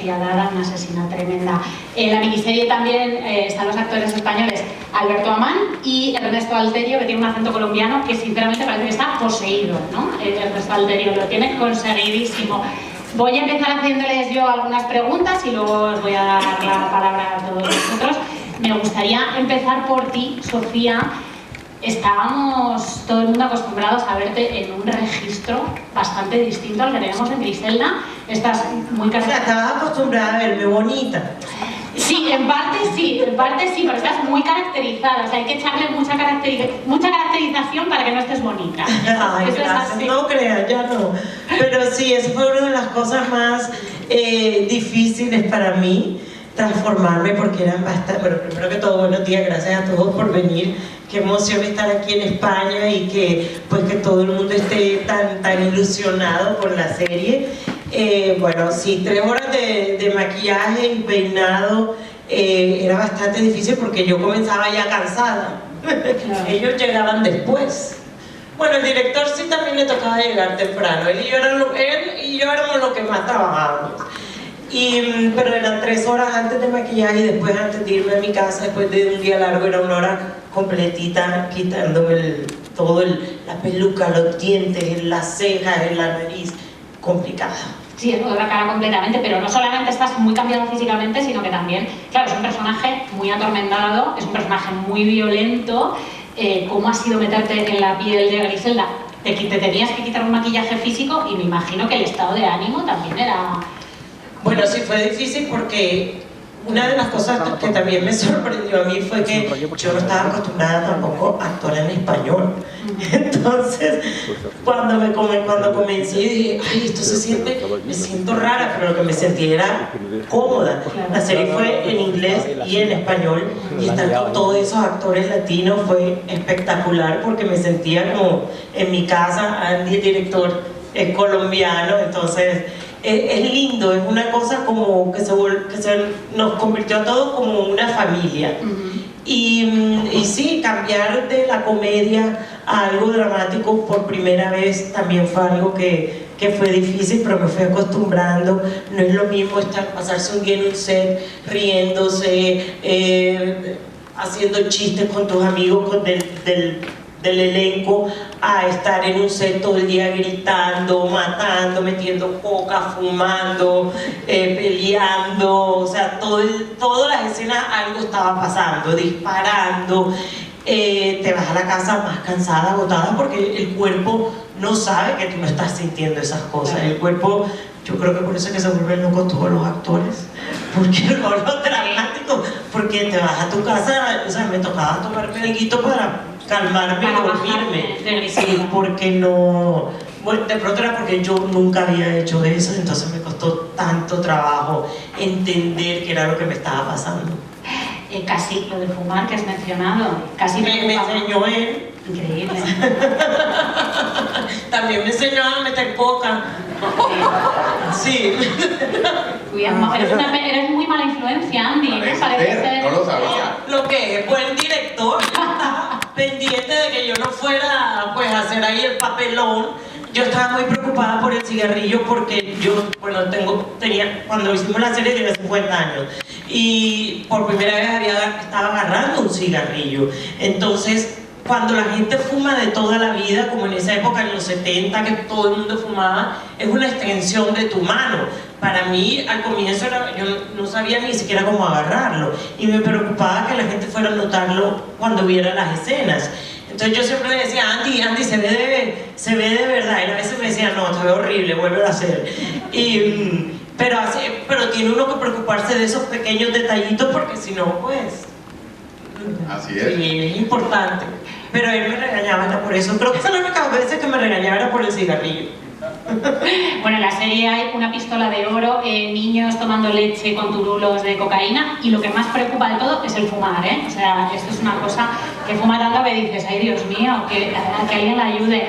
despiadada, una asesina tremenda. En la miniserie también están los actores españoles Alberto Amán y Ernesto Alterio, que tiene un acento colombiano que sinceramente parece que está poseído, ¿no? Ernesto Alterio lo tiene conseguidísimo. Voy a empezar haciéndoles yo algunas preguntas y luego os voy a dar la palabra a todos vosotros. Me gustaría empezar por ti, Sofía. Estábamos todo el mundo acostumbrados a verte en un registro bastante distinto al que tenemos en Griselda. Estás muy casada. O sea, estabas acostumbrada a verme bonita. Sí, en parte sí, pero estás muy caracterizada. O sea, hay que echarle mucha caracterización para que no estés bonita. Ay, eso gracias. es así. No creas, ya no. Pero sí, eso fue una de las cosas más difíciles para mí, transformarme, porque eran bastante... Bueno, primero que todo, buenos días, gracias a todos por venir. Qué emoción estar aquí en España y que, pues, que todo el mundo esté tan ilusionado por la serie. Bueno, sí, 3 horas de maquillaje y peinado era bastante difícil porque yo comenzaba ya cansada. Claro. Ellos llegaban después. Bueno, el director sí también le tocaba llegar temprano. Él y yo éramos los que más trabajábamos. Pero eran 3 horas antes de maquillaje y después antes de irme a mi casa, después de un día largo, era 1 hora completita quitándome la peluca, los dientes, las cejas, la nariz. Complicada. Sí, es otra cara completamente, pero no solamente estás muy cambiado físicamente, sino que también, claro, es un personaje muy atormentado, es un personaje muy violento. ¿Cómo ha sido meterte en la piel de Griselda? Te tenías que quitar un maquillaje físico y me imagino que el estado de ánimo también era... Bueno, sí fue difícil porque una de las cosas que también me sorprendió a mí fue que yo no estaba acostumbrada tampoco a actuar en español. Entonces, cuando comencé dije, ay, esto me siento rara, pero lo que me sentí era cómoda. La serie fue en inglés y en español y estar con todos esos actores latinos fue espectacular porque me sentía como en mi casa. Andy, el director, es colombiano, entonces... Es lindo, es una cosa como que nos convirtió a todos como una familia. Y sí, cambiar de la comedia a algo dramático por primera vez también fue algo que fue difícil, pero me fui acostumbrando. No es lo mismo pasarse un día en un set riéndose, haciendo chistes con tus amigos del elenco, a estar en un set todo el día gritando, matando, metiendo coca, fumando, peleando. O sea, todas las escenas algo estaba pasando, disparando. Te vas a la casa más cansada, agotada, porque el cuerpo no sabe que tú no estás sintiendo esas cosas. El cuerpo, yo creo que por eso es que se vuelven locos todos los actores, porque no lo dramático, porque te vas a tu casa. O sea, me tocaba tomarme algo para calmarme y dormirme. Sí, porque no... Bueno, de pronto era porque yo nunca había hecho eso, entonces me costó tanto trabajo entender qué era lo que me estaba pasando. Casi lo de fumar que has mencionado, casi me enseñó él. Increíble. También me enseñó a meter coca. Sí. Eres muy mala influencia, Andy. No lo sabía. Lo que es buen director, pendiente de que yo no fuera pues a hacer ahí el papelón. Yo estaba muy preocupada por el cigarrillo porque yo, bueno, cuando hicimos la serie tenía 50 años y por primera vez estaba agarrando un cigarrillo. Entonces, cuando la gente fuma de toda la vida, como en esa época, en los 70, que todo el mundo fumaba, es una extensión de tu mano. Para mí, al comienzo, yo no sabía ni siquiera cómo agarrarlo y me preocupaba que la gente fuera a notarlo cuando viera las escenas. Entonces yo siempre le decía, Andy, se ve de verdad. Y a veces me decía, no, se ve horrible, vuelve a hacer. Pero tiene uno que preocuparse de esos pequeños detallitos porque si no, pues... Así es. Sí, es importante. Pero él me regañaba, era por eso. Creo que fue la única vez que me regañaba era por el cigarrillo. Bueno, en la serie hay una pistola de oro, niños tomando leche con turulos de cocaína y lo que más preocupa de todo es el fumar, ¿eh? O sea, esto es una cosa que fuma tanto que dices, ay Dios mío, que alguien la ayude.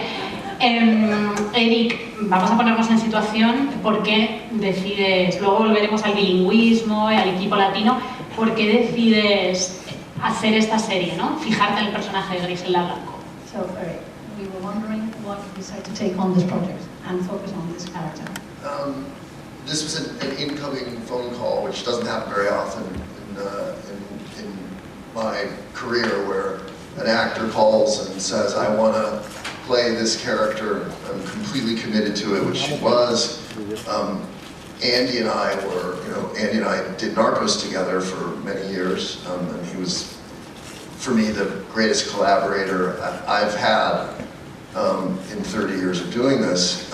Eric, vamos a ponernos en situación. ¿Por qué decides, luego volveremos al bilingüismo, al equipo latino, por qué decides hacer esta serie, ¿no? Fijarte en el personaje de Griselda Blanco? So, Eric, we were wondering why you decided to take on this project and focus on this character. this was an incoming phone call, which doesn't happen very often in my career, where an actor calls and says, I want to play this character, I'm completely committed to it, which she was. Andy and I Andy and I did Narcos together for many years, and he was, for me, the greatest collaborator I've had in 30 years of doing this.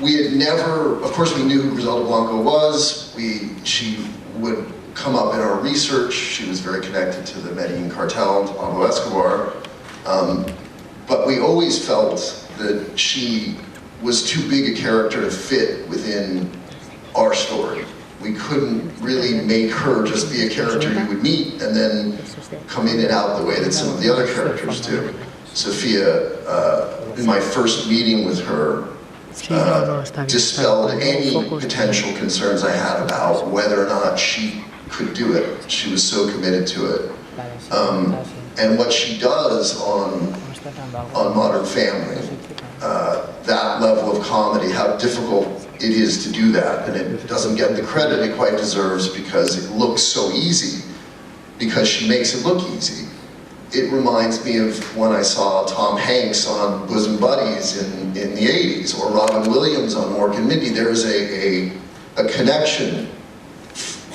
We had never, of course we knew who Griselda Blanco was. She would come up in our research. She was very connected to the Medellin cartel and to Pablo Escobar. But we always felt that she was too big a character to fit within our story. We couldn't really make her just be a character you would meet and then come in and out the way that some of the other characters do. Sophia, in my first meeting with her, dispelled any potential concerns I had about whether or not she could do it. She was so committed to it. And what she does on Modern Family, that level of comedy, how difficult it is to do that, and it doesn't get the credit it quite deserves because it looks so easy, because she makes it look easy. It reminds me of when I saw Tom Hanks on Bosom Buddies in the 80s, or Robin Williams on Mork and Mindy. There's a connection,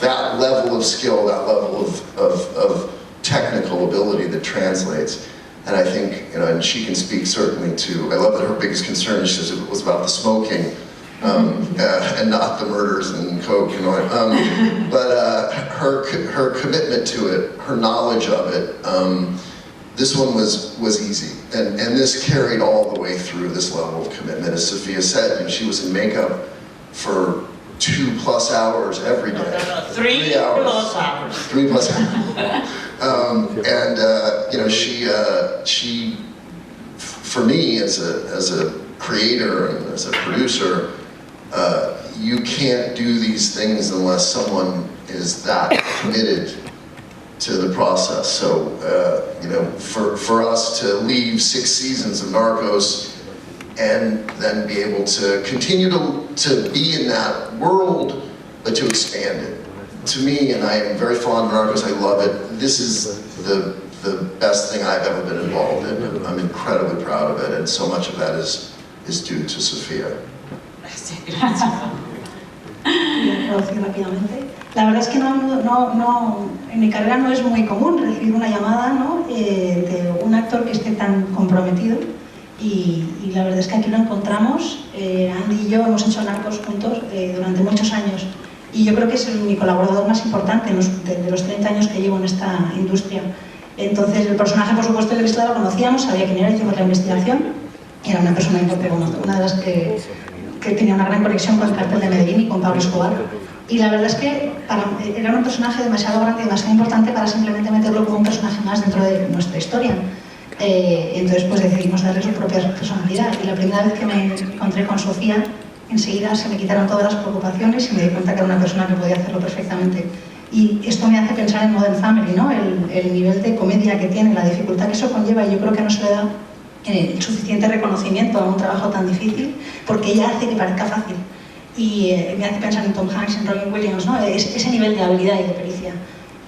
that level of skill, that level of technical ability that translates. And I think, and she can speak certainly to, I love that her biggest concern, she says, it was about the smoking, and not the murders and coke and all that. But her commitment to it, her knowledge of it, this one was easy. And this carried all the way through, this level of commitment. As Sophia said, and she was in makeup for 2+ hours every day. No, 3 hours. 3+ hours. She, for me as a creator and as a producer, you can't do these things unless someone is that committed to the process. So, for us to leave 6 seasons of Narcos and then be able to continue to be in that world, but to expand it. To me, and I am very fond of Narcos, I love it. This is the best thing I've ever been involved in. I'm incredibly proud of it, and so much of that is due to Sofía. Rápidamente. La verdad es que en mi carrera no es muy común recibir una llamada, ¿no? De un actor que esté tan comprometido, y la verdad es que aquí lo encontramos. Andy y yo hemos hecho Narcos juntos durante muchos años, y yo creo que es mi colaborador más importante de los 30 años que llevo en esta industria. Entonces el personaje, por supuesto, de Griselda lo conocíamos, sabía quién era, hicimos la investigación. Era una persona importante, una de las que tenía una gran conexión con el cartel de Medellín y con Pablo Escobar. Y la verdad es que era un personaje demasiado grande y demasiado importante para simplemente meterlo como un personaje más dentro de nuestra historia. Entonces pues decidimos darle su propia personalidad. Y la primera vez que me encontré con Sofía, enseguida se me quitaron todas las preocupaciones y me di cuenta que era una persona que podía hacerlo perfectamente. Y esto me hace pensar en Modern Family, ¿no? El nivel de comedia que tiene, la dificultad que eso conlleva, y yo creo que no se le da el suficiente reconocimiento a un trabajo tan difícil, porque ella hace que parezca fácil. Y me hace pensar en Tom Hanks, en Robin Williams, ¿no? Ese nivel de habilidad y de pericia.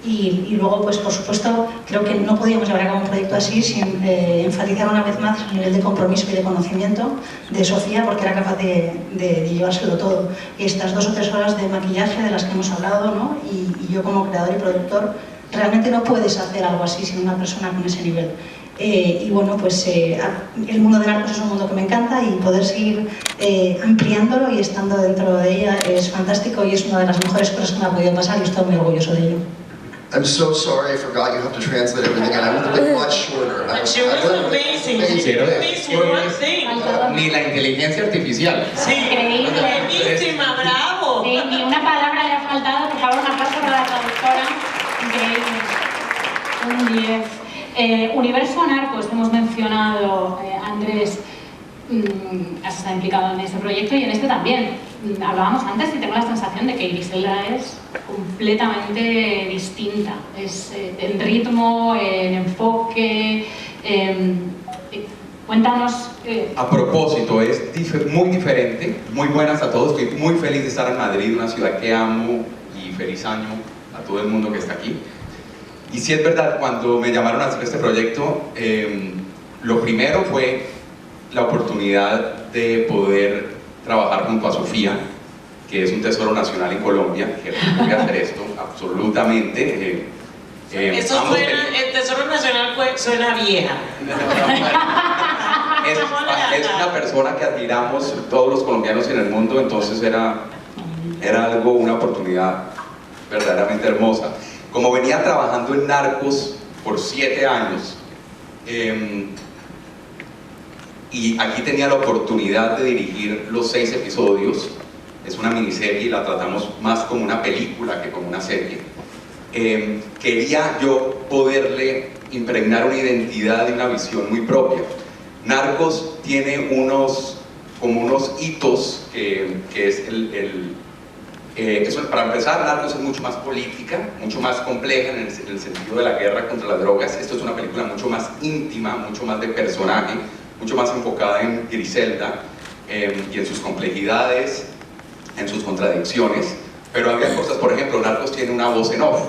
Y luego, pues por supuesto, creo que no podíamos llevar a cabo un proyecto así sin enfatizar una vez más el nivel de compromiso y de conocimiento de Sofía, porque era capaz de llevárselo todo. Y estas 2 o 3 horas de maquillaje de las que hemos hablado, ¿no? Y yo como creador y productor, realmente no puedes hacer algo así sin una persona con ese nivel. Y bueno, pues el mundo de Narcos es un mundo que me encanta, y poder seguir ampliándolo y estando dentro de ella es fantástico, y es una de las mejores cosas que me ha podido pasar, y estoy muy orgulloso de ello. I'm so sorry, I forgot you have to translate everything, and I would have been much shorter. But she was amazing. She was amazing. One thing. Ni la inteligencia artificial. Sí, buenísima, bravo. Sí, ni una palabra le ha faltado. Por favor, un aplauso para la traductora. Increíble. Un 10. Universo Narcos, hemos mencionado, Andrés, has estado implicado en este proyecto y en este también. Hablábamos antes y tengo la sensación de que Griselda es completamente distinta. Es en ritmo, en enfoque, Cuéntanos... A propósito, es muy diferente. Muy buenas a todos. Estoy muy feliz de estar en Madrid, una ciudad que amo, y feliz año a todo el mundo que está aquí. Y sí es verdad, cuando me llamaron a hacer este proyecto, lo primero fue la oportunidad de poder trabajar junto a Sofía, que es un tesoro nacional en Colombia, que voy a hacer esto, absolutamente. Eso suena, el Tesoro Nacional suena vieja. Es una persona que admiramos todos los colombianos en el mundo, entonces era algo, una oportunidad verdaderamente hermosa. Como venía trabajando en Narcos por 7 años, y aquí tenía la oportunidad de dirigir los 6 episodios, es una miniserie y la tratamos más como una película que como una serie. Quería yo poderle impregnar una identidad y una visión muy propia. Narcos tiene unos hitos que es para empezar, Narcos es mucho más política, mucho más compleja en el sentido de la guerra contra las drogas. Esto es una película mucho más íntima, mucho más de personaje, mucho más enfocada en Griselda y en sus complejidades, en sus contradicciones. Pero había cosas, por ejemplo, Narcos tiene una voz en off.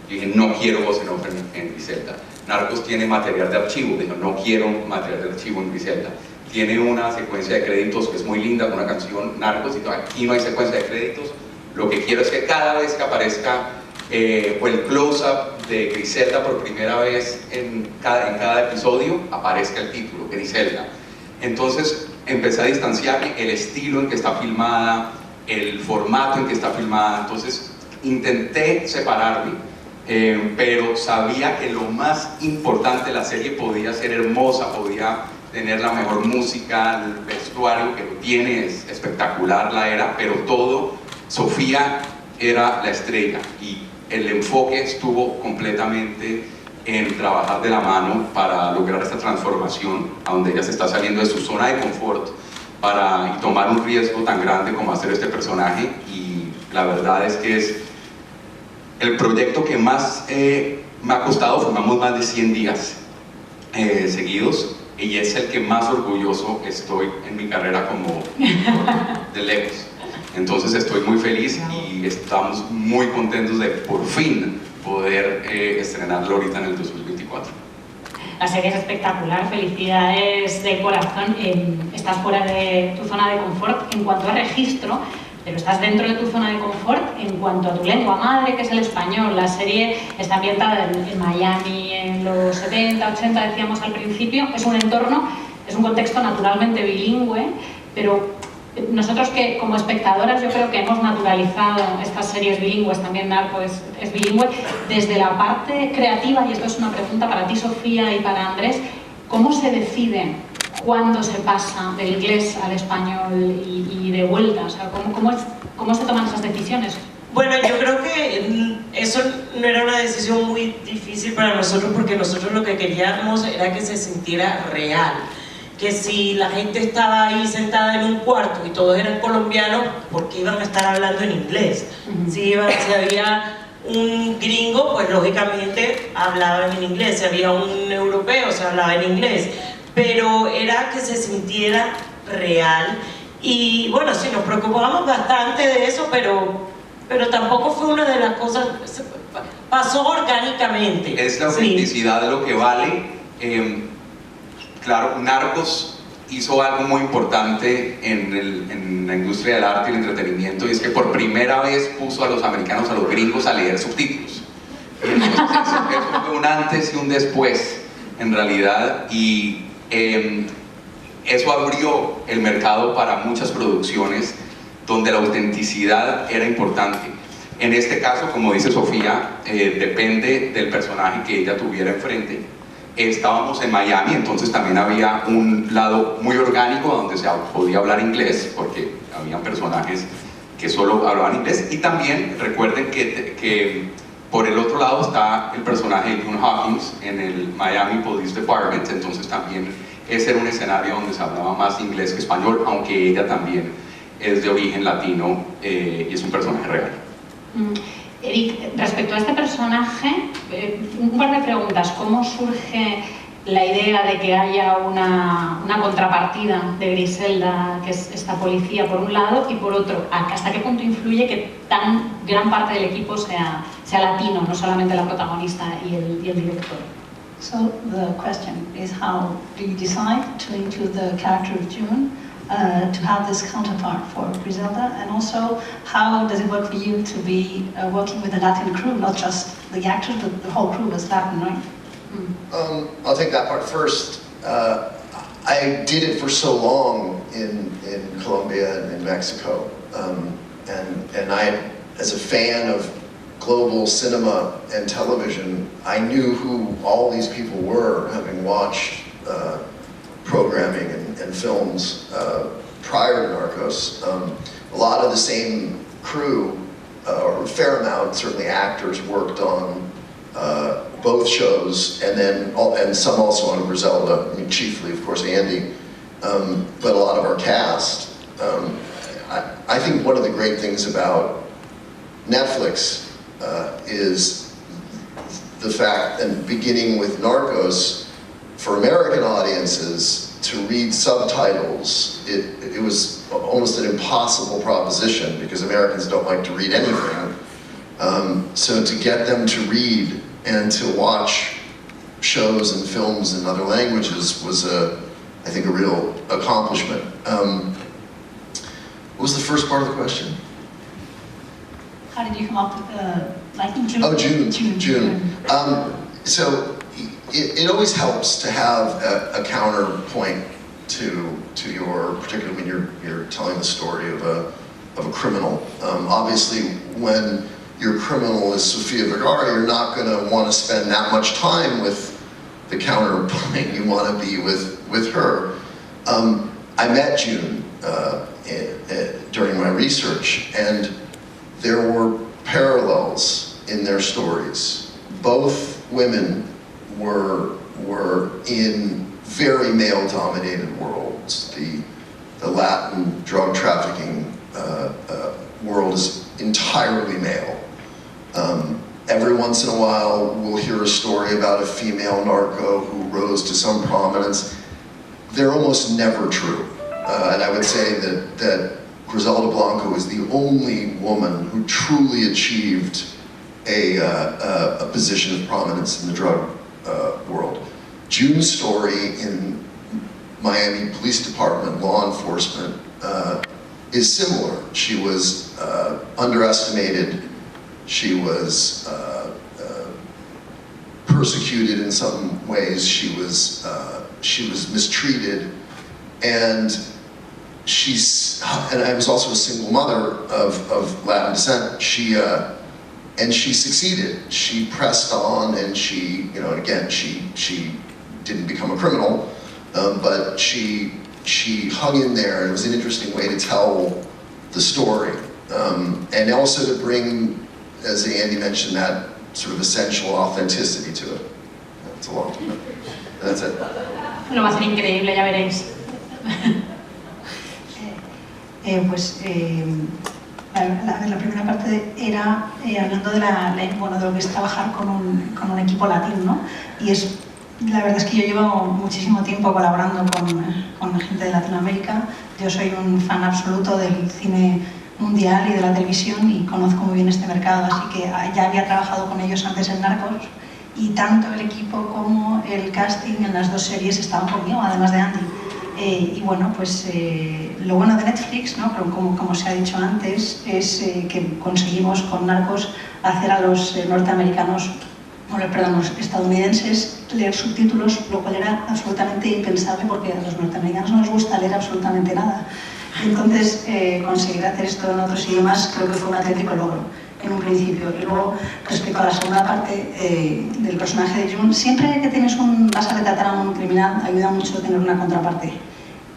Yo dije, no quiero voz en off en Griselda. Narcos tiene material de archivo. Dije, no quiero material de archivo en Griselda. Tiene una secuencia de créditos que es muy linda, con una canción Narcos, y aquí no hay secuencia de créditos. Lo que quiero es que cada vez que aparezca o el close-up de Griselda por primera vez en cada episodio, aparezca el título, Griselda. Entonces empecé a distanciarme, el estilo en que está filmada, el formato en que está filmada. Entonces intenté separarme, pero sabía que lo más importante, la serie podía ser hermosa, podía tener la mejor música, el vestuario que lo tiene, es espectacular la era, pero todo, Sofía era la estrella y el enfoque estuvo completamente en trabajar de la mano para lograr esta transformación a donde ella se está saliendo de su zona de confort y tomar un riesgo tan grande como hacer este personaje. Y la verdad es que es el proyecto que más me ha costado. Formamos más de 100 días seguidos y es el que más orgulloso estoy en mi carrera como de lejos. Entonces estoy muy feliz y estamos muy contentos de por fin poder estrenarlo ahorita en el 2024. La serie es espectacular, felicidades de corazón. Estás fuera de tu zona de confort en cuanto a registro, pero estás dentro de tu zona de confort en cuanto a tu lengua madre, que es el español. La serie está ambientada en Miami en los 70, 80, decíamos al principio. Es un entorno, es un contexto naturalmente bilingüe, pero nosotros que como espectadoras yo creo que hemos naturalizado estas series bilingües, también Narco es bilingüe, desde la parte creativa, y esto es una pregunta para ti, Sofía, y para Andrés, ¿cómo se decide cuándo se pasa del inglés al español y de vuelta? O sea, ¿cómo se toman esas decisiones? Bueno, yo creo que eso no era una decisión muy difícil para nosotros, porque nosotros lo que queríamos era que se sintiera real. Que si la gente estaba ahí sentada en un cuarto y todos eran colombianos, ¿por qué iban a estar hablando en inglés? Si había un gringo, pues lógicamente hablaban en inglés. Si había un europeo, se hablaba en inglés. Pero era que se sintiera real. Y bueno, sí, nos preocupamos bastante de eso, pero tampoco fue una de las cosas, pasó orgánicamente. Es la autenticidad lo que vale. Claro, Narcos hizo algo muy importante en la industria del arte y el entretenimiento, y es que por primera vez puso a los americanos, a los gringos, a leer subtítulos. Entonces, eso fue un antes y un después, en realidad, y eso abrió el mercado para muchas producciones donde la autenticidad era importante. En este caso, como dice Sofía, depende del personaje que ella tuviera enfrente. Estábamos en Miami, entonces también había un lado muy orgánico donde se podía hablar inglés, porque había personajes que solo hablaban inglés. Y también recuerden que por el otro lado está el personaje de June Hawkins en el Miami Police Department, entonces también ese era un escenario donde se hablaba más inglés que español, aunque ella también es de origen latino y es un personaje real. Eric, respecto a este personaje, un par de preguntas. ¿Cómo surge la idea de que haya una contrapartida de Griselda, que es esta policía por un lado, y por otro, ¿hasta qué punto influye que tan gran parte del equipo sea latino, no solamente la protagonista y el director? So the question is, how do you decide to include the character of June, to have this counterpart for Griselda, and also how does it work for you to be working with a Latin crew, not just the actors, but the whole crew is Latin, right? I'll take that part first. I did it for so long in Colombia and in Mexico, and I, as a fan of global cinema and television, I knew who all these people were, having watched programming and films prior to Narcos. A lot of the same crew, or a fair amount, certainly actors, worked on both shows, and some also on Griselda. I mean, chiefly, of course, Andy, but a lot of our cast. I think one of the great things about Netflix is the fact, and beginning with Narcos, for American audiences to read subtitles, it was almost an impossible proposition because Americans don't like to read anything. So to get them to read and to watch shows and films in other languages was, I think, a real accomplishment. What was the first part of the question? How did you come up with like in June? Oh, June. So it always helps to have a counterpoint to your, particularly when you're telling the story of a criminal. Obviously, when your criminal is Sofia Vergara, you're not going to want to spend that much time with the counterpoint. You want to be with her. I met June during my research, and there were parallels in their stories. Both women were in very male-dominated worlds. The Latin drug trafficking world is entirely male. Every once in a while, we'll hear a story about a female narco who rose to some prominence. They're almost never true. And I would say that Griselda Blanco is the only woman who truly achieved a position of prominence in the drug world. June's story in Miami Police Department, law enforcement, is similar. She was underestimated. She was persecuted in some ways. She was mistreated, and I was also a single mother of Latin descent. She succeeded. She pressed on, and she didn't become a criminal, but she hung in there, and it was an interesting way to tell the story, and also to bring, as Andy mentioned, that sort of essential authenticity to it. That's a long time. That's it. Lo va a ser increíble, ya veréis. La primera parte era hablando de lo que es trabajar con un equipo latino, ¿no? Y la verdad es que yo llevo muchísimo tiempo colaborando con gente de Latinoamérica. Yo soy un fan absoluto del cine mundial y de la televisión y conozco muy bien este mercado, así que ya había trabajado con ellos antes en Narcos, y tanto el equipo como el casting en las dos series estaban conmigo, además de Andy. Y bueno, pues lo bueno de Netflix, ¿no? Como se ha dicho antes, es que conseguimos con Narcos hacer a los norteamericanos, los estadounidenses leer subtítulos, lo cual era absolutamente impensable porque a los norteamericanos no les gusta leer absolutamente nada. Entonces, conseguir hacer esto en otros idiomas creo que fue un auténtico logro en un principio. Y luego, respecto a la segunda parte del personaje de June, siempre que vas a retratar a un criminal, ayuda mucho tener una contraparte.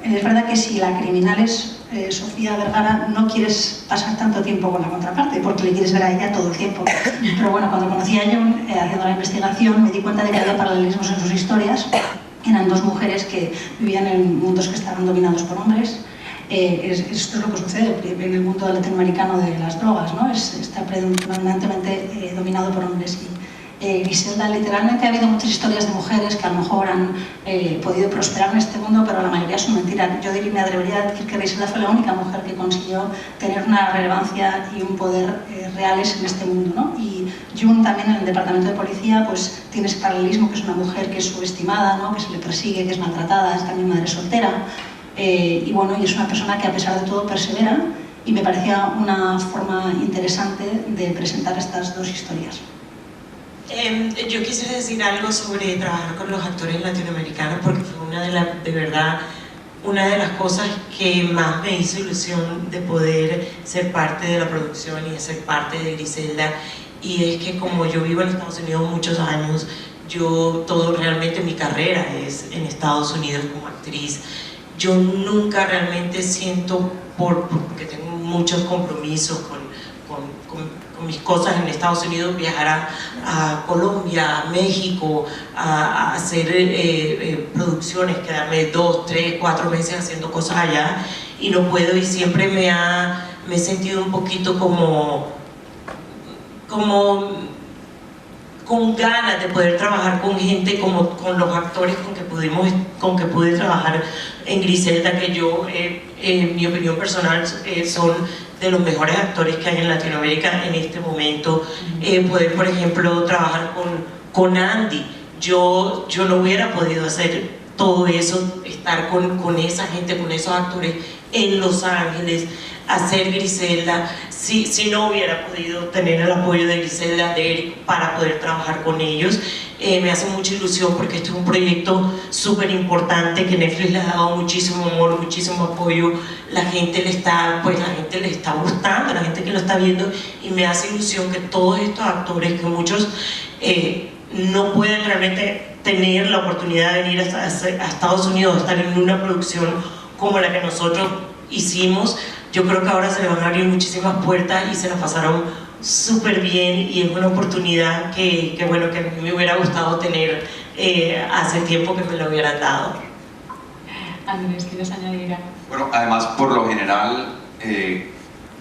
Es verdad que si la criminal es Sofía Vergara, no quieres pasar tanto tiempo con la contraparte, porque le quieres ver a ella todo el tiempo. Pero bueno, cuando conocí a June, haciendo la investigación, me di cuenta de que había paralelismos en sus historias. Eran dos mujeres que vivían en mundos que estaban dominados por hombres. Esto es lo que sucede en el mundo latinoamericano de las drogas, ¿no? Está predominantemente dominado por hombres. Griselda, literalmente ha habido muchas historias de mujeres que a lo mejor han podido prosperar en este mundo, pero la mayoría son mentiras. Yo me atrevería a decir que Griselda fue la única mujer que consiguió tener una relevancia y un poder reales en este mundo, ¿no? Y June también en el departamento de policía pues tiene ese paralelismo, que es una mujer que es subestimada, ¿no? Que se le persigue, que es maltratada, es también madre soltera, y bueno, y es una persona que a pesar de todo persevera, y me parecía una forma interesante de presentar estas dos historias. Yo quisiera decir algo sobre trabajar con los actores latinoamericanos, porque fue de verdad una de las cosas que más me hizo ilusión de poder ser parte de la producción y de ser parte de Griselda. Y es que como yo vivo en Estados Unidos muchos años, realmente mi carrera es en Estados Unidos como actriz. Yo nunca realmente siento, porque tengo muchos compromisos con mis cosas en Estados Unidos, viajar a Colombia, a México, a hacer producciones, quedarme 2, 3, 4 meses haciendo cosas allá, y no puedo, y siempre me he sentido un poquito como con ganas de poder trabajar con gente como con los actores con que pude trabajar en Griselda, que yo, en mi opinión personal, son de los mejores actores que hay en Latinoamérica en este momento. Poder, por ejemplo, trabajar con Andy, yo no hubiera podido hacer todo eso, estar con esa gente, con esos actores en Los Ángeles, hacer Griselda, si no hubiera podido tener el apoyo de Griselda, de Eric, para poder trabajar con ellos. Me hace mucha ilusión porque este es un proyecto súper importante que Netflix le ha dado muchísimo amor, muchísimo apoyo. La gente le está gustando, la gente que lo está viendo, y me hace ilusión que todos estos actores, que muchos no pueden realmente tener la oportunidad de venir a Estados Unidos, a estar en una producción como la que nosotros hicimos, yo creo que ahora se le van a abrir muchísimas puertas y se la pasaron súper bien, y es una oportunidad que a mí me hubiera gustado tener hace tiempo que me lo hubieran dado. Andrés, ¿quieres añadir algo? Bueno, además, por lo general,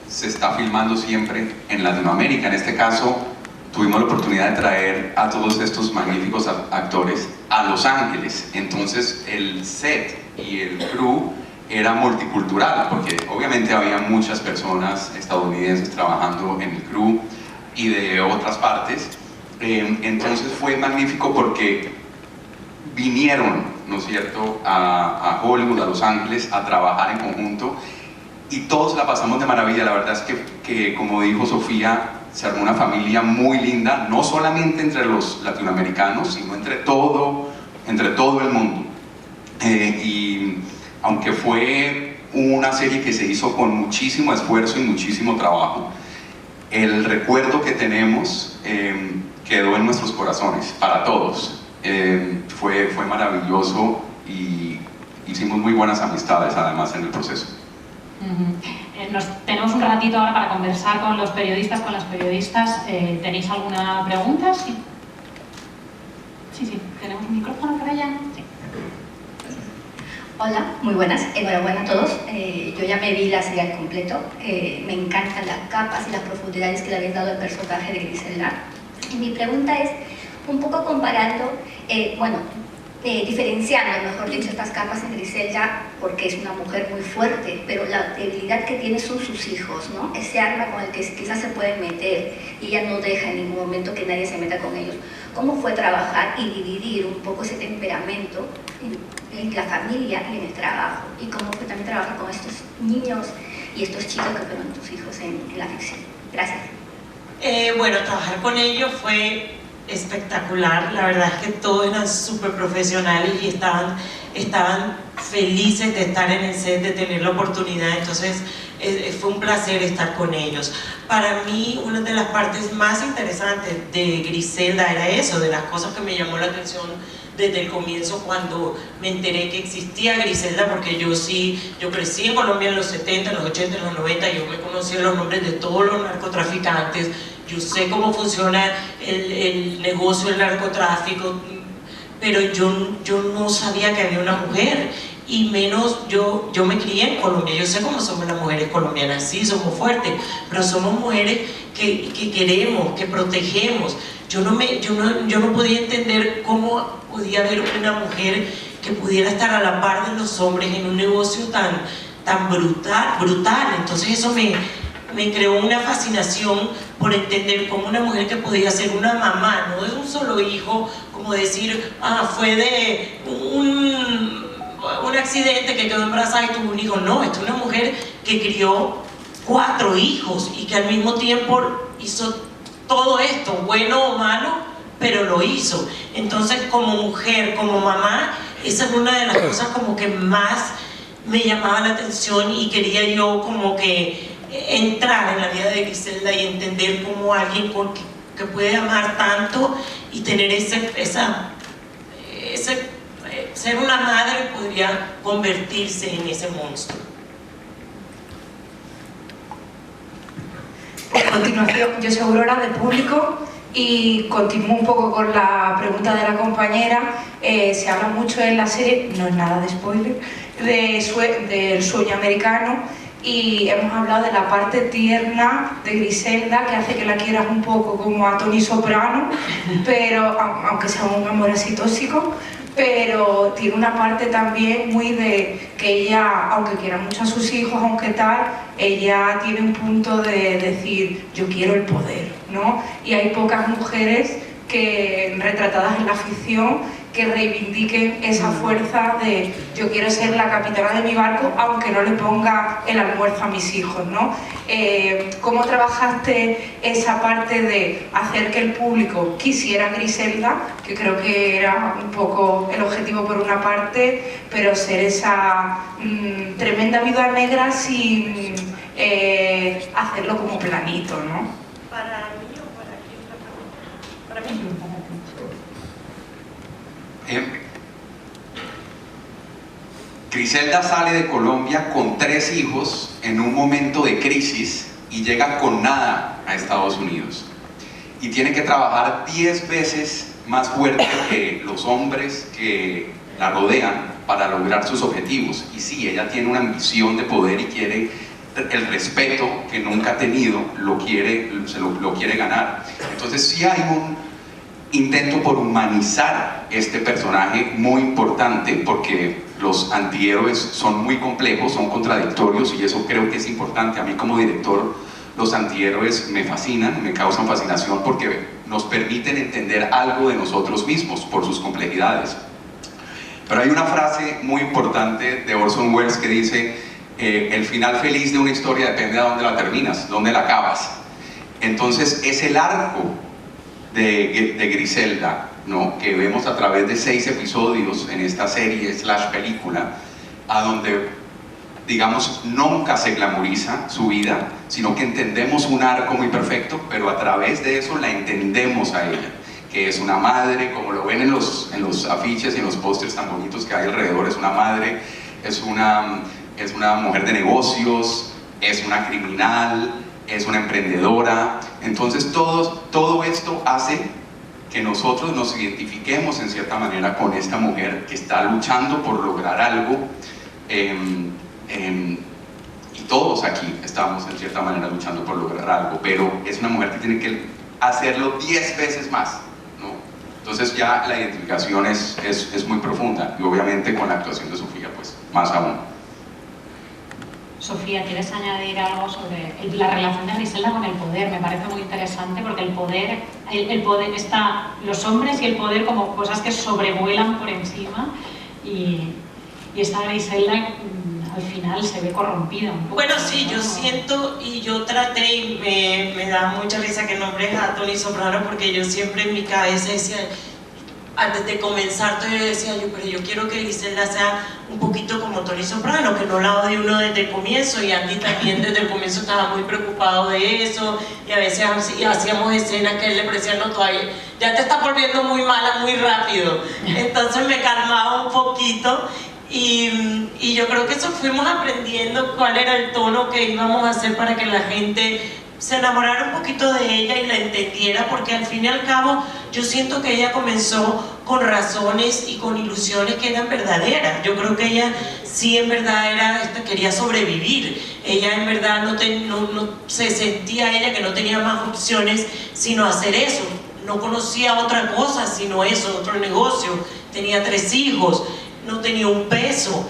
se está filmando siempre en Latinoamérica. En este caso, tuvimos la oportunidad de traer a todos estos magníficos actores a Los Ángeles. Entonces, el set y el crew era multicultural, porque obviamente había muchas personas estadounidenses trabajando en el crew y de otras partes. Entonces fue magnífico porque vinieron, ¿no es cierto?, a Hollywood, a Los Ángeles, a trabajar en conjunto, y todos la pasamos de maravilla. La verdad es que como dijo Sofía, se armó una familia muy linda, no solamente entre los latinoamericanos, sino entre todo el mundo. Y aunque fue una serie que se hizo con muchísimo esfuerzo y muchísimo trabajo, el recuerdo que tenemos quedó en nuestros corazones, para todos. Fue maravilloso, y hicimos muy buenas amistades además en el proceso. Tenemos un ratito ahora para conversar con los periodistas, con las periodistas. ¿Tenéis alguna pregunta? Sí. Sí, tenemos un micrófono para allá. Sí. Hola, muy buenas, enhorabuena a todos. Yo ya me vi la serie al completo. Me encantan las capas y las profundidades que le habéis dado al personaje de Griselda. Y mi pregunta es, un poco comparando, diferenciando, mejor dicho, estas capas en Griselda, porque es una mujer muy fuerte, pero la debilidad que tiene son sus hijos, ¿no? Ese arma con el que quizás se pueden meter, y ella no deja en ningún momento que nadie se meta con ellos. ¿Cómo fue trabajar y dividir un poco ese temperamento en la familia y en el trabajo? ¿Y cómo fue también trabajar con estos niños y estos chicos que fueron tus hijos en la ficción? Gracias. Trabajar con ellos fue espectacular. La verdad es que todos eran súper profesionales y estaban felices de estar en el set, de tener la oportunidad. Entonces fue un placer estar con ellos. Para mí, una de las partes más interesantes de Griselda era eso, de las cosas que me llamó la atención desde el comienzo, cuando me enteré que existía Griselda, porque yo crecí en Colombia en los 70, en los 80, en los 90, yo me conocía los nombres de todos los narcotraficantes, yo sé cómo funciona el negocio del narcotráfico, pero yo no sabía que había una mujer, y menos yo me crié en Colombia. Yo sé cómo somos las mujeres colombianas, sí, somos fuertes, pero somos mujeres que queremos, que protegemos. Yo no podía entender cómo podía haber una mujer que pudiera estar a la par de los hombres en un negocio tan brutal. Entonces eso me creó una fascinación por entender cómo una mujer que podía ser una mamá, no de un solo hijo, como decir, fue de un accidente que quedó embarazada y tuvo un hijo. No, esta es una mujer que crió 4 hijos y que al mismo tiempo hizo todo esto, bueno o malo, pero lo hizo. Entonces, como mujer, como mamá, esa es una de las cosas como que más me llamaba la atención, y quería yo como que entrar en la vida de Griselda y entender cómo alguien que puede amar tanto y tener ser una madre podría convertirse en ese monstruo. A continuación, yo soy Aurora, de Público, y continúo un poco con la pregunta de la compañera. Se habla mucho en la serie, no es nada de spoiler, del sueño americano, y hemos hablado de la parte tierna de Griselda, que hace que la quieras un poco como a Tony Soprano, pero aunque sea un amor así tóxico, pero tiene una parte también muy de que ella, aunque quiera mucho a sus hijos, aunque tal, ella tiene un punto de decir, yo quiero el poder, ¿no? Y hay pocas mujeres que, retratadas en la ficción, que reivindiquen esa fuerza de yo quiero ser la capitana de mi barco aunque no le ponga el almuerzo a mis hijos, ¿no? ¿Cómo trabajaste esa parte de hacer que el público quisiera a Griselda, que creo que era un poco el objetivo por una parte, pero ser esa tremenda viuda negra sin hacerlo como planito, ¿no? ¿Para mí o para quién? Para mí. Griselda sale de Colombia con 3 hijos en un momento de crisis y llega con nada a Estados Unidos. Y tiene que trabajar 10 veces más fuerte que los hombres que la rodean para lograr sus objetivos. Y sí, ella tiene una ambición de poder y quiere el respeto que nunca ha tenido, lo quiere ganar. Entonces sí hay un intento por humanizar este personaje muy importante, porque los antihéroes son muy complejos, son contradictorios, y eso creo que es importante. A mí como director, los antihéroes me fascinan, me causan fascinación porque nos permiten entender algo de nosotros mismos por sus complejidades. Pero hay una frase muy importante de Orson Welles que dice, el final feliz de una historia depende de dónde la terminas, dónde la acabas. Entonces es el arco de Griselda, ¿no?, que vemos a través de 6 episodios en esta serie / película, a donde, digamos, nunca se glamoriza su vida, sino que entendemos un arco muy perfecto, pero a través de eso la entendemos a ella, que es una madre, como lo ven en los afiches y en los pósters tan bonitos que hay alrededor. Es una madre, es una mujer de negocios, es una criminal, es una emprendedora. Entonces todo esto hace que nosotros nos identifiquemos en cierta manera con esta mujer que está luchando por lograr algo, y todos aquí estamos en cierta manera luchando por lograr algo, pero es una mujer que tiene que hacerlo 10 veces más, ¿no? Entonces ya la identificación es muy profunda, y obviamente con la actuación de Sofía pues más aún. Sofía, ¿quieres añadir algo sobre la relación de Griselda con el poder? Me parece muy interesante porque el poder está, los hombres y el poder como cosas que sobrevuelan por encima, y esta Griselda al final se ve corrompida un poco. Bueno, sí, yo siento, y yo traté, y me da mucha risa que nombres a Tony Soprano, porque yo siempre en mi cabeza decía, antes de comenzar, yo decía, pero yo quiero que Griselda sea un poquito como Tony Soprano, que no la odie uno desde el comienzo, y Andy también desde el comienzo estaba muy preocupado de eso, y a veces hacíamos escenas que él le parecía, no, todavía, ya te estás volviendo muy mala muy rápido. Entonces me calmaba un poquito, y yo creo que eso fuimos aprendiendo cuál era el tono que íbamos a hacer para que la gente se enamorara un poquito de ella y la entendiera, porque al fin y al cabo yo siento que ella comenzó con razones y con ilusiones que eran verdaderas. Yo creo que ella sí en verdad quería sobrevivir. Ella en verdad no se sentía ella que no tenía más opciones sino hacer eso. No conocía otra cosa sino eso, otro negocio. Tenía 3 hijos, no tenía un peso.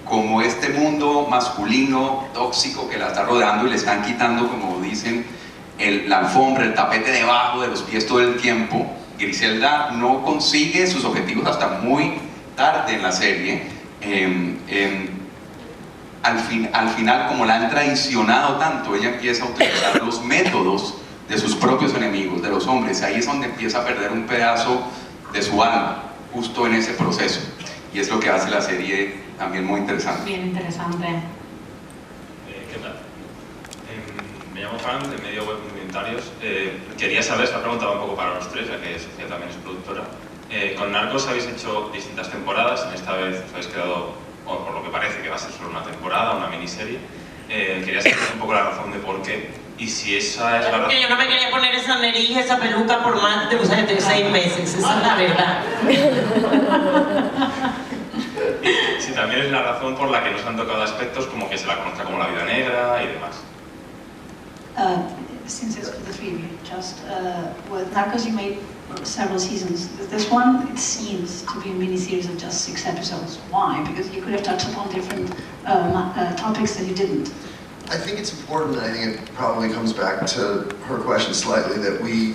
Como este mundo masculino tóxico que la está rodeando y le están quitando, como dicen, la alfombra, el tapete debajo de los pies todo el tiempo, Griselda no consigue sus objetivos hasta muy tarde en la serie. Al final, como la han traicionado tanto, ella empieza a utilizar los métodos de sus propios enemigos, de los hombres. Ahí es donde empieza a perder un pedazo de su alma, justo en ese proceso. Y es lo que hace la serie también muy interesante. Bien interesante. ¿Qué tal? Me llamo Frank, de Medio Web Comunitarios. Quería saber, esta pregunta va un poco para los 3, ya que Sofía también es productora. Con Narcos habéis hecho distintas temporadas, en esta vez os habéis quedado, o por lo que parece que va a ser solo una temporada, una miniserie. Quería saber un poco la razón de por qué, y si esa es la razón... Porque yo no me quería poner esa nariz, esa peluca por más de 6 meses, esa es la verdad. Si también es la razón por la que nos han tocado aspectos como que se la conozca como la vida negra y demás. Since it's for the 3 of you, just with Narcos you made several seasons. This one, it seems to be a mini-series of just 6 episodes. Why? Because you could have touched upon different topics that you didn't. I think it's important, I think it probably comes back to her question slightly, that we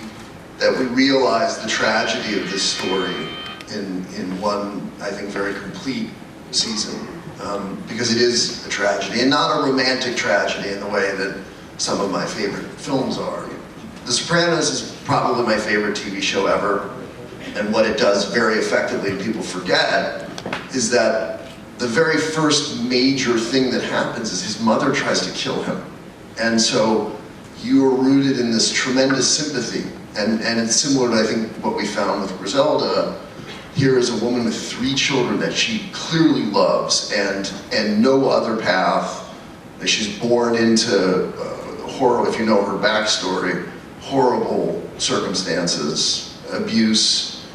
realize the tragedy of this story in one, I think, very complete season. Because it is a tragedy, and not a romantic tragedy in the way that some of my favorite films are. The Sopranos is probably my favorite TV show ever, and what it does very effectively, and people forget, is that the very first major thing that happens is his mother tries to kill him. And so you are rooted in this tremendous sympathy, and it's similar to, I think, what we found with Griselda. Here is a woman with 3 children that she clearly loves, and no other path. She's born into horror, if you know her backstory, horrible circumstances, abuse,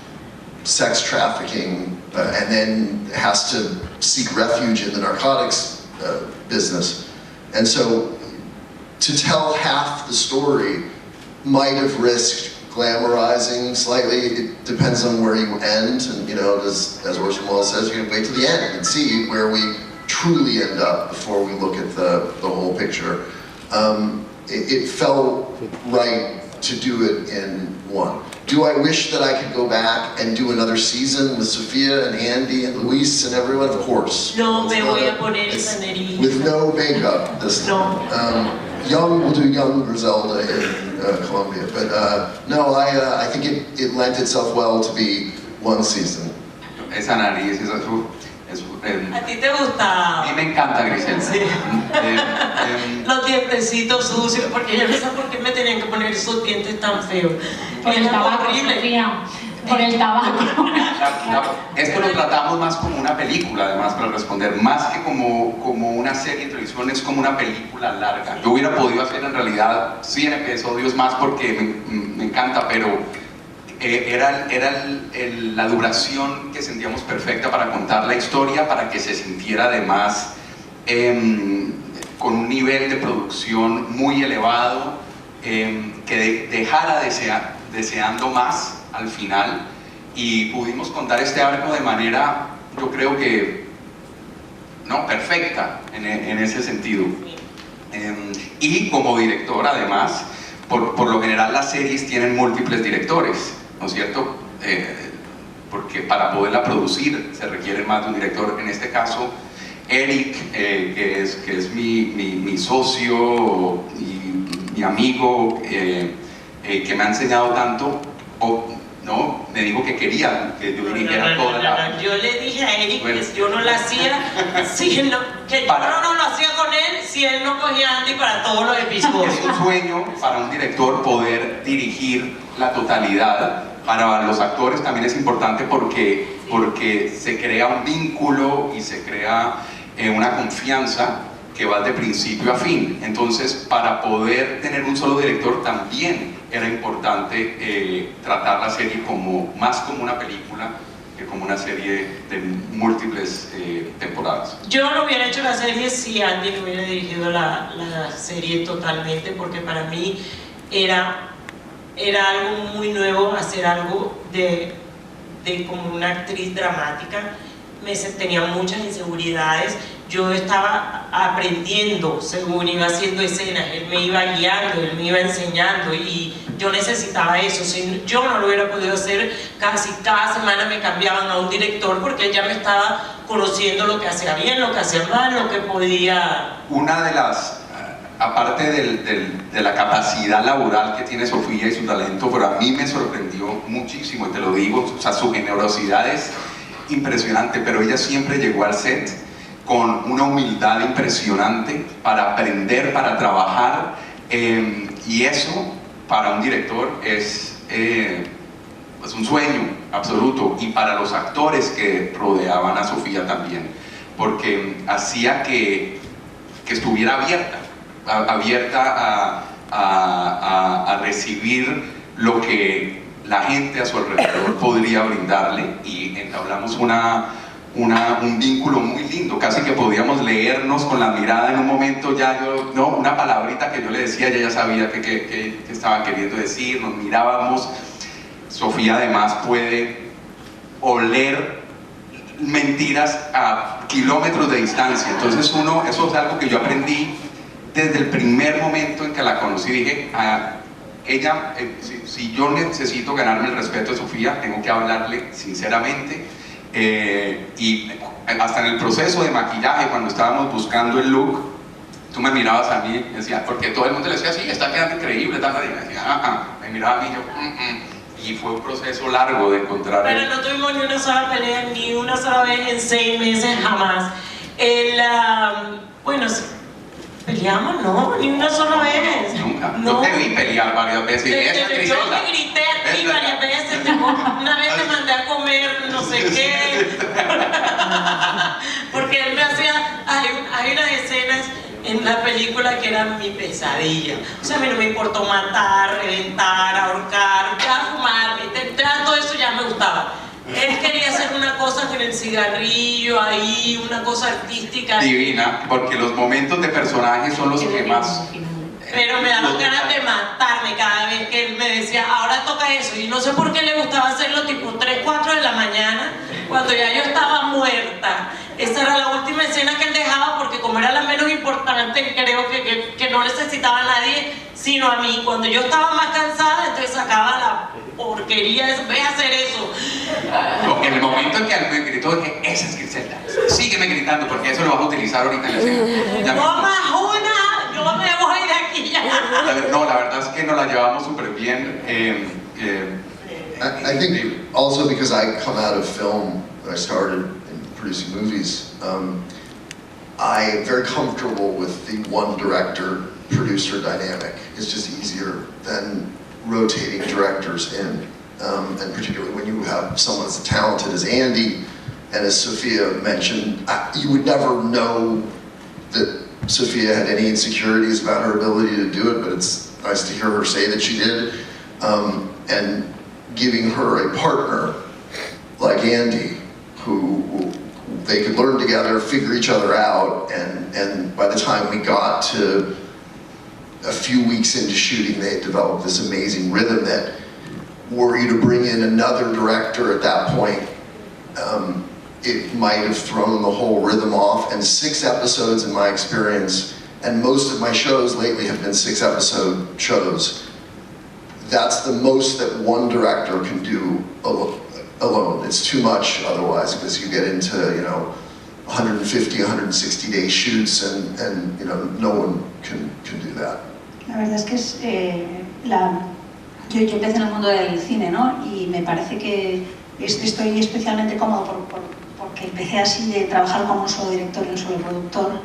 sex trafficking, and then has to seek refuge in the narcotics business. And so to tell half the story might have risked glamorizing slightly. It depends on where you end, and as Orson Welles says, you can wait to the end and see where we truly end up before we look at the whole picture. It felt right to do it in one. Do I wish that I could go back and do another season with Sofia and Andy and Luis and everyone? Of course. No me voy a poner esa nariz. With no makeup this time. Young, we'll do young Griselda in Colombia. But no, I think it lent itself well to be one season. Esa nariz, ¿A ti te gusta? A mí me encanta Griselda. Sí. Los dientecitos sucios, porque yo no sé por qué me tenían que poner esos dientes tan feos. Por el tabaco, Sofía. Por el tabaco. Esto lo tratamos más como una película, además, para responder, más que como una serie de televisión, es como una película larga. Yo hubiera podido hacer en realidad 100 episodios más porque me encanta, pero era la duración que sentíamos perfecta para contar la historia, para que se sintiera además con un nivel de producción muy elevado, que dejara deseando más al final, y pudimos contar este arco de manera, yo creo que perfecta en ese sentido. Y como director, además, por lo general las series tienen múltiples directores, ¿no es cierto? Porque para poderla producir se requiere más de un director. En este caso, Eric, que es mi socio y mi amigo, que me ha enseñado tanto, me dijo que quería que yo dirigiera toda la... Yo le dije a Eric que yo no la hacía, si él no, que yo no lo hacía con él si él no cogía a Andy para todos los episodios. Es un sueño para un director poder dirigir la totalidad. Para los actores también es importante porque se crea un vínculo y se crea una confianza que va de principio a fin. Entonces, para poder tener un solo director también era importante tratar la serie más como una película que como una serie de múltiples temporadas. Yo no hubiera hecho la serie si Andy no hubiera dirigido la serie totalmente, porque para mí era algo muy nuevo hacer algo de como una actriz dramática. Tenía muchas inseguridades, yo estaba aprendiendo según iba haciendo escenas, él me iba guiando, él me iba enseñando y yo necesitaba eso. Si yo no lo hubiera podido hacer, casi cada semana me cambiaban a un director porque él ya me estaba conociendo lo que hacía bien, lo que hacía mal, lo que podía... Una de las, aparte de la capacidad laboral que tiene Sofía y su talento, pero a mí me sorprendió muchísimo, y te lo digo, o sea, su generosidad es impresionante, pero ella siempre llegó al set con una humildad impresionante para aprender, para trabajar, y eso para un director es un sueño absoluto, y para los actores que rodeaban a Sofía también, porque hacía que estuviera abierta a recibir lo que la gente a su alrededor podría brindarle, y entablamos un vínculo muy lindo, casi que podíamos leernos con la mirada en un momento. Una palabrita que yo le decía, ella ya sabía que estaba queriendo decir, nos mirábamos. Sofía además puede oler mentiras a kilómetros de distancia, entonces eso es algo que yo aprendí desde el primer momento en que la conocí. Dije, ella, si yo necesito ganarme el respeto de Sofía, tengo que hablarle sinceramente, y hasta en el proceso de maquillaje, cuando estábamos buscando el look, tú me mirabas a mí y decías, porque todo el mundo le decía, sí, está quedando increíble, tal, y me decía, me miraba a mí y yo, y fue un proceso largo de encontrar. Pero no tuvimos ni una sola pelea, ni una sola vez en 6 meses, jamás. Bueno, peleamos, no, ni una sola vez. Nunca. No. Yo te vi pelear varias veces. Yo me grité a ti varias veces. Una vez te mandé a comer no sé qué. Porque él me hacía... Hay unas escenas en la película que eran mi pesadilla. O sea, a mí no me importó matar, reventar, ahorcar, ya fumar, ya todo eso ya me gustaba. Él quería hacer una cosa con el cigarrillo ahí, una cosa artística. Divina, porque los momentos de personaje son los que más... Pero me daba ganas de matarme cada vez que él me decía, ahora toca eso. Y no sé por qué le gustaba hacerlo tipo 3, 4 de la mañana, cuando ya yo estaba muerta. Esa era la última escena que él dejaba, porque como era la menos importante, creo que no necesitaba a nadie, sino a mí. Cuando yo estaba más cansada, entonces sacaba la porquería de ve a hacer eso. En el momento en que él me gritó, dije, esa es Griselda, sígueme gritando, porque eso lo vas a utilizar ahorita en la escena. ¡No más una! ¡Yo me voy de aquí ya! No, la verdad es que nos la llevamos súper bien. I think also because I come out of film, when I started in producing movies, I am very comfortable with the one director-producer dynamic. It's just easier than rotating directors in, and particularly when you have someone as talented as Andy, and as Sophia mentioned, you would never know that Sophia had any insecurities about her ability to do it, but it's nice to hear her say that she did, and giving her a partner like Andy, who they could learn together, figure each other out, and by the time we got to a few weeks into shooting, they had developed this amazing rhythm that, were you to bring in another director at that point, it might have thrown the whole rhythm off. And 6 episodes in my experience, and most of my shows lately have been 6-episode shows, that's the most that one director can do alone. It's too much otherwise, because you get into 150, 160 day shoots, and no one can do that. La verdad es que yo empecé en el mundo del cine, ¿no? Y me parece que estoy especialmente cómodo porque empecé así de trabajar como un solo director y un solo productor,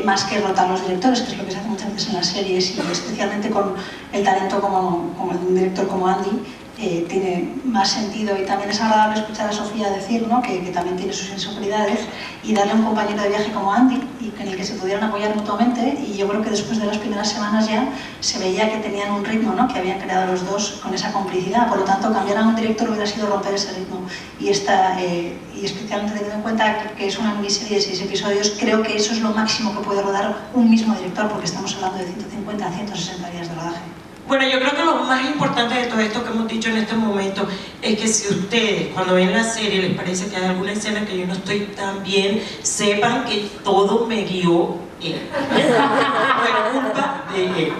más que rotar los directores, que es lo que se hace muchas veces en las series, y especialmente con el talento como el de un director como Andy, tiene más sentido, y también es agradable escuchar a Sofía decir, ¿no?, que también tiene sus inseguridades, y darle un compañero de viaje como Andy, y en el que se pudieran apoyar mutuamente. Y yo creo que después de las primeras semanas ya se veía que tenían un ritmo, ¿no?, que habían creado los dos con esa complicidad. Por lo tanto, cambiar a un director hubiera sido romper ese ritmo. Y especialmente teniendo en cuenta que es una miniserie de 6 episodios, creo que eso es lo máximo que puede rodar un mismo director, porque estamos hablando de 150 a 160 días de rodaje. Bueno, yo creo que lo más importante de todo esto que hemos dicho en este momento es que si ustedes, cuando ven la serie, les parece que hay alguna escena que yo no estoy tan bien, sepan que todo me guió él. Fue culpa de él.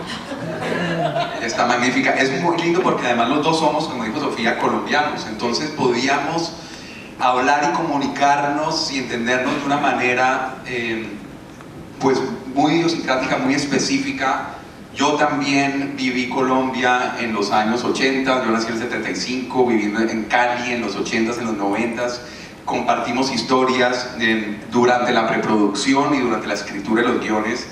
Está magnífica. Es muy lindo porque además los dos somos, como dijo Sofía, colombianos. Entonces podíamos hablar y comunicarnos y entendernos de una manera pues muy idiosincrática, muy específica. Yo también viví Colombia en los años 80, yo nací en el 75, viviendo en Cali en los 80s, en los 90s. Compartimos historias durante la preproducción y durante la escritura de los guiones.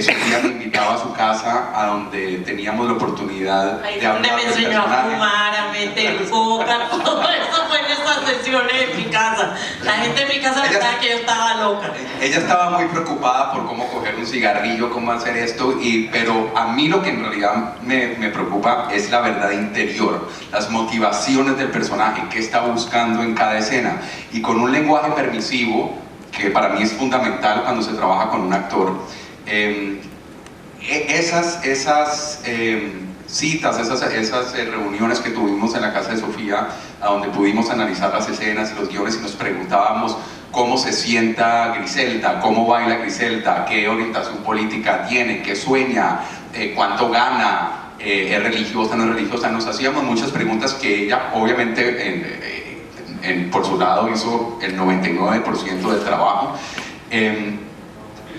Sofía me invitaba a su casa, a donde teníamos la oportunidad de hablar. Donde me enseñó a fumar, a meter coca, todo eso fue en esas sesiones en mi casa. La gente en mi casa pensaba que yo estaba loca. Ella estaba muy preocupada por cómo coger un cigarrillo, cómo hacer esto, pero a mí lo que en realidad me preocupa es la verdad interior, las motivaciones del personaje, qué está buscando en cada escena, y con un lenguaje permisivo, que para mí es fundamental cuando se trabaja con un actor. Esas citas, esas reuniones que tuvimos en la casa de Sofía, a donde pudimos analizar las escenas y los guiones, y nos preguntábamos cómo se sienta Griselda, cómo baila Griselda, qué orientación política tiene, qué sueña, cuánto gana, es religiosa, no es religiosa. Nos hacíamos muchas preguntas que ella obviamente por su lado hizo el 99% del trabajo.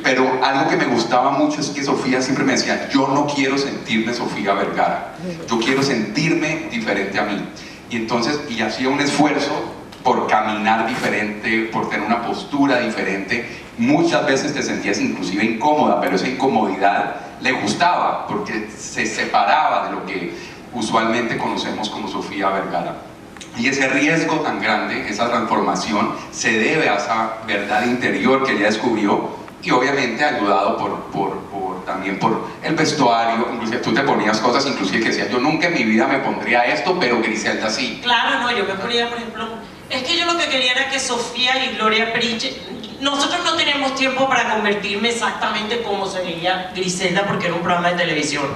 Pero algo que me gustaba mucho es que Sofía siempre me decía: yo no quiero sentirme Sofía Vergara, yo quiero sentirme diferente a mí. Y entonces, y hacía un esfuerzo por caminar diferente, por tener una postura diferente. Muchas veces te sentías inclusive incómoda, pero esa incomodidad le gustaba, porque se separaba de lo que usualmente conocemos como Sofía Vergara. Y ese riesgo tan grande, esa transformación, se debe a esa verdad interior que ella descubrió, y obviamente ayudado también por el vestuario. Inclusive tú te ponías cosas inclusive que decías: yo nunca en mi vida me pondría esto, pero Griselda sí. Claro, no, yo me ponía, por ejemplo, es que yo lo que quería era que Sofía y Gloria Priche, nosotros no teníamos tiempo para convertirme exactamente como se veía Griselda, porque era un programa de televisión.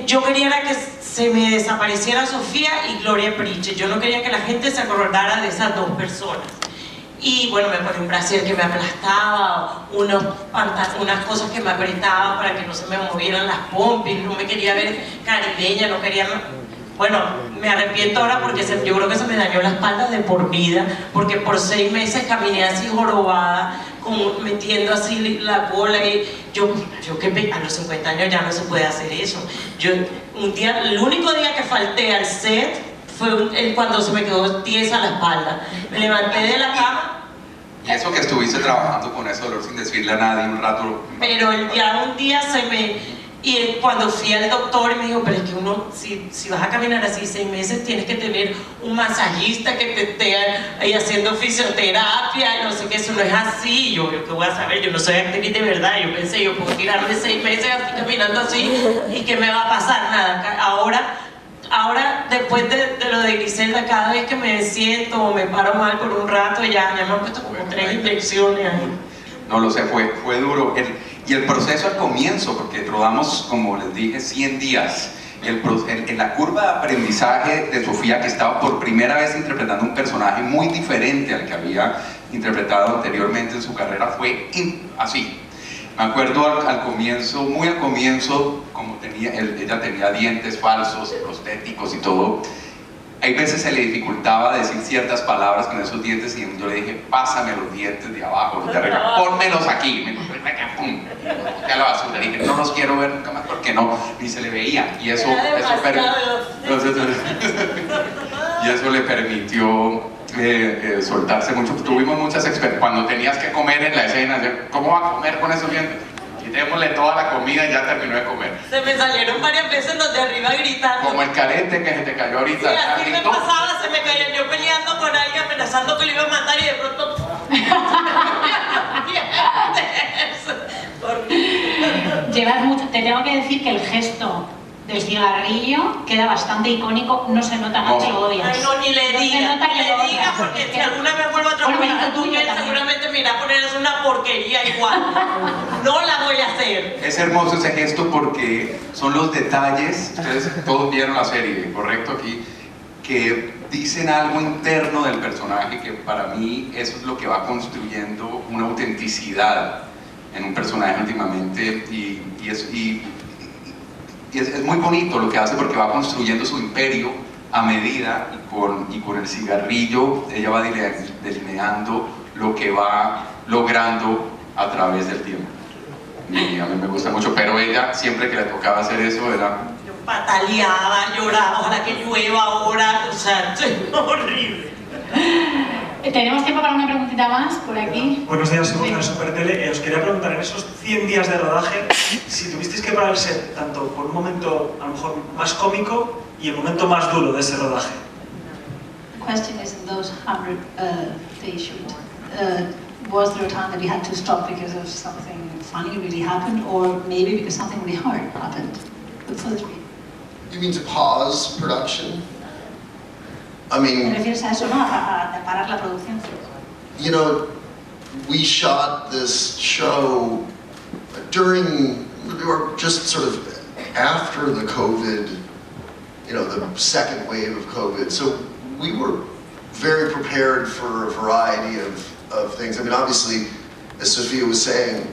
Yo quería era que se me desapareciera Sofía y Gloria Priche. Yo no quería que la gente se acordara de esas dos personas. Y bueno, me ponía un brasier que me aplastaba, unas cosas que me apretaban para que no se me movieran las pompis, no me quería ver caribeña, no quería... Bueno, me arrepiento ahora porque yo creo que se me dañó la espalda de por vida, porque por 6 meses caminé así jorobada, como metiendo así la cola, y yo que a los 50 años ya no se puede hacer eso. El único día que falté al set fue cuando se me quedó tiesa la espalda. Me levanté de la cama. Y eso que estuviste trabajando con ese dolor sin decirle a nadie un rato. Pero ya un día y cuando fui al doctor me dijo: pero es que uno, si vas a caminar así 6 meses, tienes que tener un masajista que te esté ahí haciendo fisioterapia, y no sé qué, eso no es así. Yo qué voy a saber, yo no soy actriz de verdad. Yo pensé, yo puedo tirarme 6 meses así caminando así y que me va a pasar nada. Ahora, después de lo de Griselda, cada vez que me siento o me paro mal por un rato, ya me han puesto como 3 inyecciones ahí. No lo sé, fue duro. Y el proceso al comienzo, porque rodamos, como les dije, 100 días. En la curva de aprendizaje de Sofía, que estaba por primera vez interpretando un personaje muy diferente al que había interpretado anteriormente en su carrera, fue así. Me acuerdo al comienzo, muy al comienzo, como ella tenía dientes falsos, prostéticos y todo. Hay veces se le dificultaba decir ciertas palabras con esos dientes, y yo le dije: pásame los dientes de abajo, los de arriba, pónmelos aquí. Me dijo: pum, a la basura. Le dije: no los quiero ver nunca más, porque no, ni se le veía. Y eso le permitió soltarse mucho. Tuvimos muchas experiencias. Cuando tenías que comer en la escena, ¿cómo va a comer con esos dientes? quitémosle toda la comida y ya terminó de comer. Se me salieron varias veces los de arriba gritando. Como el carete que se te cayó ahorita. Sí, así me Carlito. pasaba, se me caía yo peleando con alguien, amenazando que lo iba a matar y de pronto... Llevas mucho, te tengo que decir que el gesto del cigarrillo queda bastante icónico, no se nota más que lo odias. Ay, no, ni le No se diga, nota ni que le lo diga, odias. porque si alguna vez vuelvo a trabajar Bueno, con tuyo él, también. seguramente me irá a poner es una porquería igual. No la voy a hacer. Es hermoso ese gesto porque son los detalles, ustedes todos vieron la serie, correcto aquí, que dicen algo interno del personaje que para mí eso es lo que va construyendo una autenticidad en un personaje últimamente y es muy bonito lo que hace porque va construyendo su imperio a medida y con el cigarrillo ella va delineando lo que va logrando a través del tiempo. Y a mí me gusta mucho, pero ella siempre que le tocaba hacer eso era... Yo pataleaba, lloraba, ojalá que llueva ahora, o sea, es horrible. Tenemos tiempo para una preguntita más por aquí. Buenos días, soy Sí. Gonzalo Supertele. Os quería preguntar, en esos 100 días de rodaje, si tuvisteis que parar el set tanto por un momento a lo mejor más cómico y el momento más duro de ese rodaje. The question is, in those 100 day shoot, was there a time that you had to stop because of something funny really happened, or maybe because something really hard happened? But for the three. You mean to pause production? I ¿Te mean, refieres a eso, no? A parar la producción. you know, we shot this show during, or just sort of after the COVID, you know, the second wave of COVID. So we were very prepared for a variety of things. I mean, obviously, as Sophia was saying,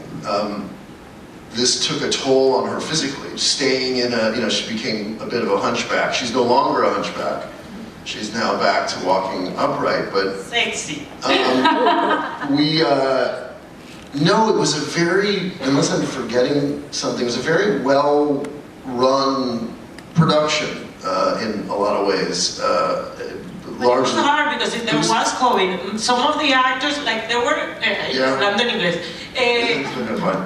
this took a toll on her physically. Staying in a, you know, she became a bit of a hunchback. She's no longer a hunchback. She's now back to walking upright, but Sexy. no, it was a very, unless I'm forgetting something, it was a very well-run production in a lot of ways. But it was hard because there was COVID. Some of the actors, like they were, Yeah. hablando en inglés, Fine,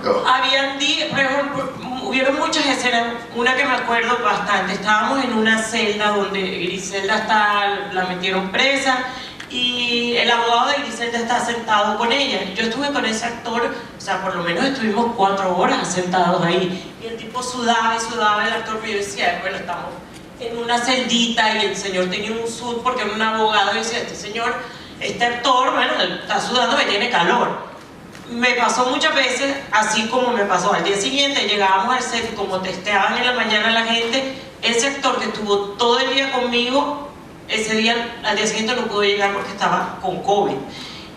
go. por ejemplo, hubieron muchas escenas, una que me acuerdo bastante, estábamos en una celda donde Griselda la metieron presa y el abogado de Griselda está sentado con ella. Yo estuve con ese actor, o sea, por lo menos estuvimos 4 horas sentados ahí y el tipo sudaba y sudaba el actor, pero yo decía, bueno, estamos en una celdita y el señor tenía un sud porque era un abogado y decía, este actor, bueno, está sudando, me tiene calor. Me pasó muchas veces, así como me pasó al día siguiente, llegábamos al set y como testeaban en la mañana la gente, ese actor que estuvo todo el día conmigo, ese día, al día siguiente no pudo llegar porque estaba con COVID.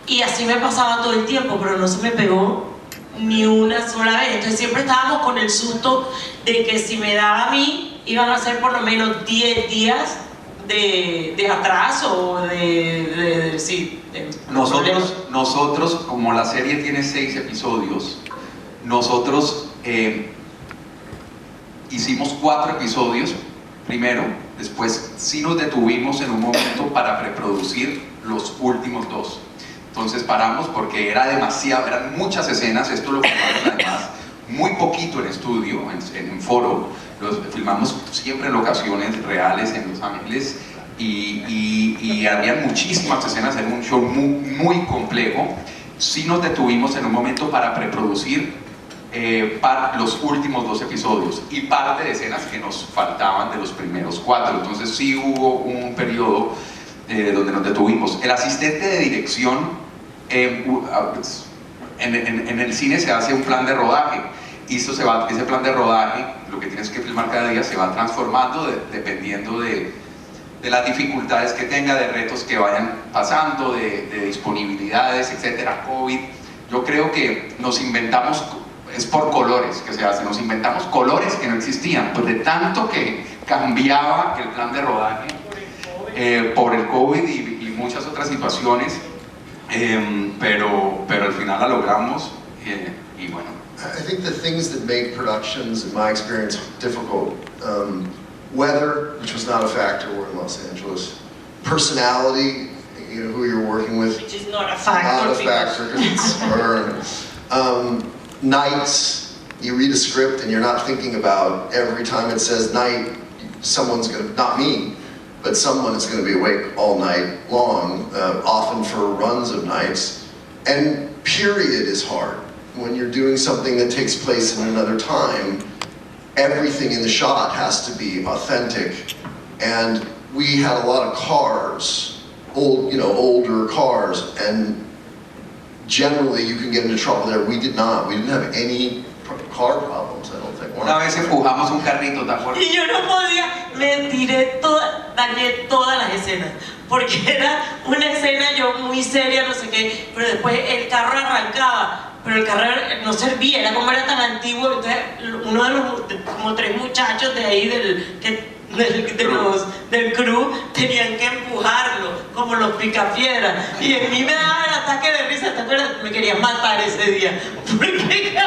Y así me pasaba todo el tiempo, pero no se me pegó ni una sola vez. Entonces siempre estábamos con el susto de que si me daba a mí, iban a ser por lo menos 10 días de atraso, Nosotros, como la serie tiene 6 episodios, nosotros hicimos 4 episodios primero, después sí nos detuvimos en un momento para preproducir los últimos 2. Entonces paramos porque era demasiado, eran muchas escenas, esto lo filmamos además muy poquito en estudio, en foro, los filmamos siempre en locaciones reales en Los Ángeles y habían muchísimas escenas, era un show muy complejo. Sí nos detuvimos en un momento para preproducir los últimos 2 episodios y parte de escenas que nos faltaban de los primeros 4, entonces sí hubo un periodo donde nos detuvimos. El asistente de dirección, en el cine se hace un plan de rodaje y ese plan de rodaje, lo que tienes que filmar cada día, se va transformando dependiendo de las dificultades que tenga, de retos que vayan pasando, de disponibilidades, etcétera, COVID. Yo creo que nos inventamos, es por colores que se hace, nos inventamos colores que no existían, pues de tanto que cambiaba el plan de rodaje por el COVID y muchas otras situaciones, pero al final la logramos y bueno. I think the things that make productions, in my experience, difficult, weather, which was not a factor, we're in Los Angeles, personality, you know, who you're working with, which is not a factor. not a factor because it's burn. Nights, You read a script and you're not thinking about every time it says night, someone's gonna, not me, but someone is gonna be awake all night long, often for runs of nights. And period is hard. When you're doing something that takes place in another time, everything in the shot has to be authentic. And we had a lot of cars, older cars, and generally you can get into trouble there. We did not. We didn't have any car problems, I don't think. Una vez empujamos un carrito, ¿te acuerdas? Y yo no podía, dañé todas las escenas, porque era una escena yo muy seria, no sé qué, pero después el carro arrancaba, pero el carro no servía, era como era tan antiguo, entonces uno de los, como 3 muchachos de ahí del crew tenían que empujarlo, como los picafieras, y a mí me daba el ataque de risa, ¿te acuerdas? Me querían matar ese día, porque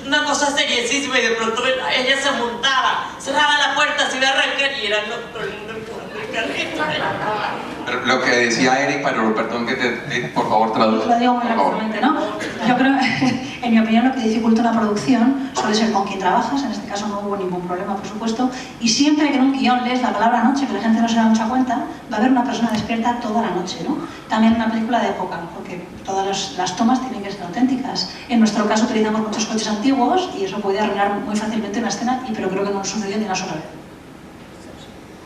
una cosa seriosísima, y de pronto ella se montaba, cerraba la puerta, se iba a arrancar y eran todo el mundo empujando el carrito. Pero lo que decía Eric, pero perdón que por favor traduzca. Lo digo muy rápidamente, ¿no? Yo creo, en mi opinión, lo que dificulta una producción suele ser con quien trabajas. En este caso no hubo ningún problema, por supuesto. Y siempre que en un guión lees la palabra noche, que la gente no se da mucha cuenta, va a haber una persona despierta toda la noche, ¿no? También una película de época, porque todas las tomas tienen que ser auténticas. En nuestro caso utilizamos muchos coches antiguos y eso puede arruinar muy fácilmente una escena, pero creo que no sucedió ni una sola vez.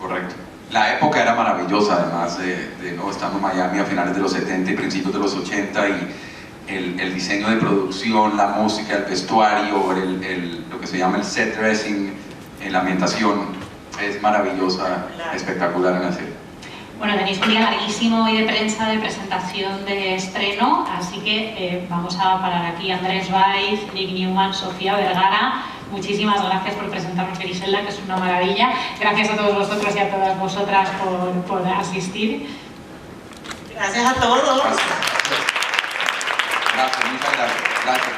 Correcto. La época era maravillosa, además de no estando en Miami a finales de los 70 y principios de los 80, y el diseño de producción, la música, el vestuario, lo que se llama el set dressing, la ambientación, es maravillosa, espectacular en la serie. Bueno, tenéis un día larguísimo hoy de prensa, de presentación de estreno, así que vamos a parar aquí. Andrés Valls, Nick Newman, Sofía Vergara, muchísimas gracias por presentarnos Griselda, que es una maravilla. Gracias a todos vosotros y a todas vosotras por asistir. Gracias a todos. Gracias, muchas gracias. Gracias.